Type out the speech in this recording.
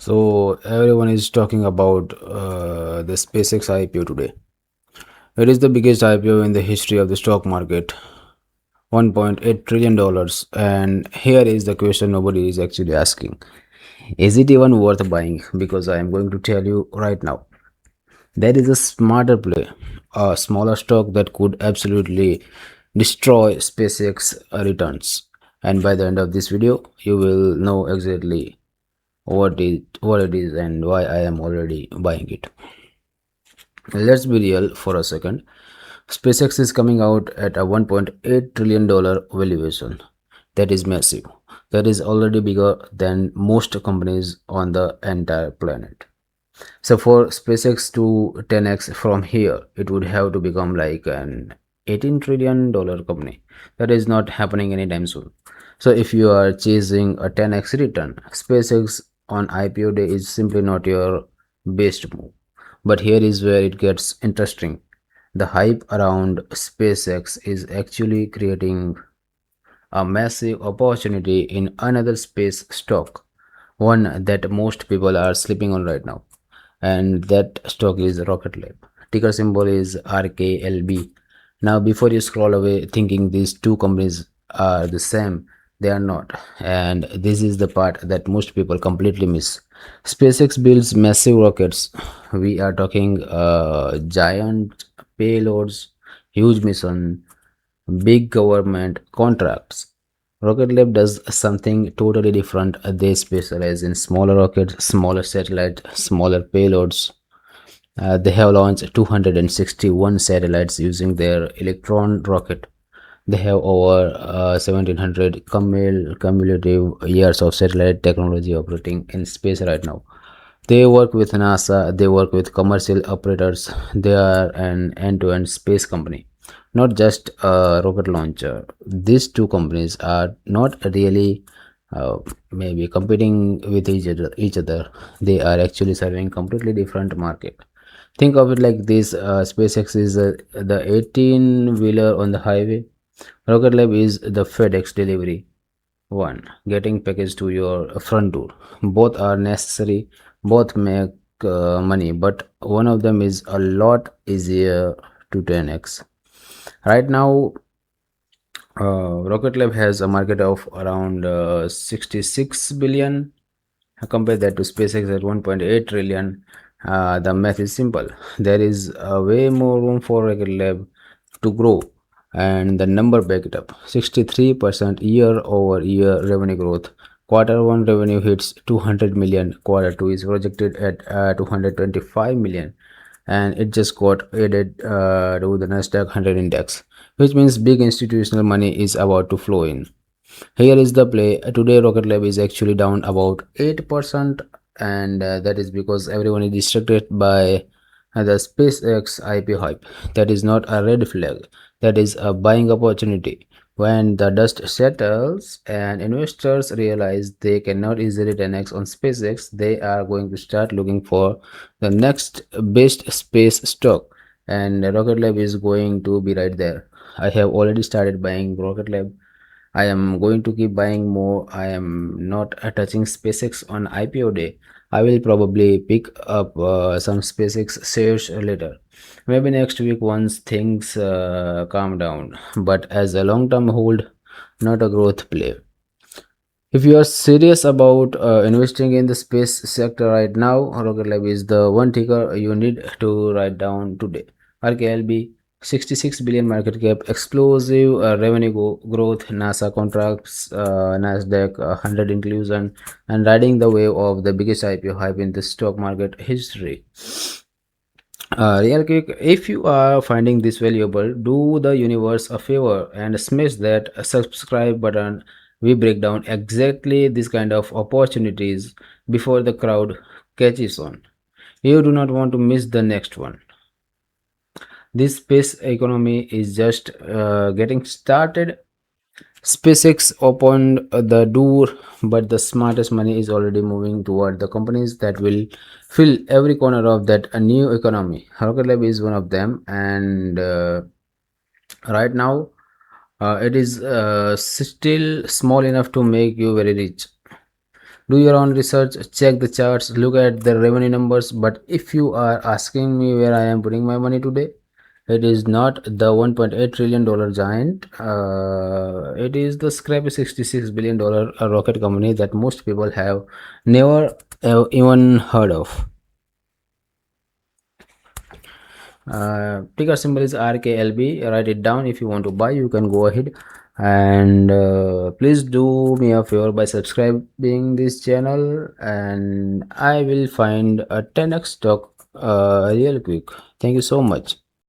So everyone is talking about the SpaceX IPO today. It is the biggest IPO in the history of the stock market, $1.8 trillion. And here is the question nobody is actually asking: is it even worth buying? Because I am going to tell you right now. There is a smarter play, a smaller stock that could absolutely destroy SpaceX returns. And by the end of this video, you will know exactly what it is and why I am already buying it. Let's be real for a second. SpaceX is coming out at a $1.8 trillion valuation. That is massive. That is already bigger than most companies on the entire planet. So for SpaceX to 10x from here, it would have to become like an $18 trillion company. That is not happening anytime soon. So if you are chasing a 10x return, SpaceX on IPO day is simply not your best move. But here is where it gets interesting. The hype around SpaceX is actually creating a massive opportunity in another space stock, one that most people are sleeping on right now. And that stock is Rocket Lab. Ticker symbol is RKLB. Now, before you scroll away thinking these two companies are the same, they are not. And this is the part that most people completely miss. SpaceX builds massive rockets. We are talking giant payloads, huge mission, big government contracts. Rocket Lab does something totally different. They specialize in smaller rockets, smaller satellites, smaller payloads. They have launched 261 satellites using their Electron rocket. They have over 1700 cumulative years of satellite technology operating in space right now. They work with NASA, they work with commercial operators. They are an end-to-end space company, not just a rocket launcher. These two companies are not really maybe competing with each other. They are actually serving completely different market. Think of it like this: SpaceX is the 18-wheeler on the highway. Rocket Lab is the FedEx delivery one, getting packaged to your front door. Both are necessary, both make money, but one of them is a lot easier to 10x. Right now, Rocket Lab has a market of around 66 billion. Compare that to SpaceX at 1.8 trillion. The math is simple. There is way more room for Rocket Lab to grow, and the number back it up: 63% year over year revenue growth. Quarter one revenue hits 200 million. Quarter two is projected at 225 million, and it just got added to the NASDAQ 100 index, which means big institutional money is about to flow in. Here is the play. Today, Rocket Lab is actually down about 8%, and that is because everyone is distracted by the SpaceX IPO hype. That is not a red flag, that is a buying opportunity. When the dust settles and investors realize they cannot easily 10x on SpaceX, they are going to start looking for the next best space stock, and Rocket Lab is going to be right there. I have already started buying Rocket Lab. I am going to keep buying more. I am not touching SpaceX on IPO day. I will probably pick up some SpaceX shares later. Maybe next week once things calm down. But as a long term hold, not a growth play. If you are serious about investing in the space sector right now, Rocket Lab is the one ticker you need to write down today. RKLB, 66 billion market cap, explosive revenue growth, NASA contracts, NASDAQ 100 inclusion, and riding the wave of the biggest IPO hype in the stock market history. Real quick, if you are finding this valuable, do the universe a favor and smash that subscribe button. We break down exactly this kind of opportunities before the crowd catches on. You do not want to miss the next one. This space economy is just getting started. SpaceX opened the door, but the smartest money is already moving toward the companies that will fill every corner of that new economy. Rocket Lab is one of them, and right now it is still small enough to make you very rich. Do your own research, check the charts, look at the revenue numbers. But if you are asking me where I am putting my money today, it is not the $1.8 trillion giant. It is the scrappy $66 billion rocket company that most people have never even heard of. Ticker symbol is RKLB. Write it down. If you want to buy, you can go ahead. And please do me a favor by subscribing this channel, and I will find a 10x stock real quick. Thank you so much.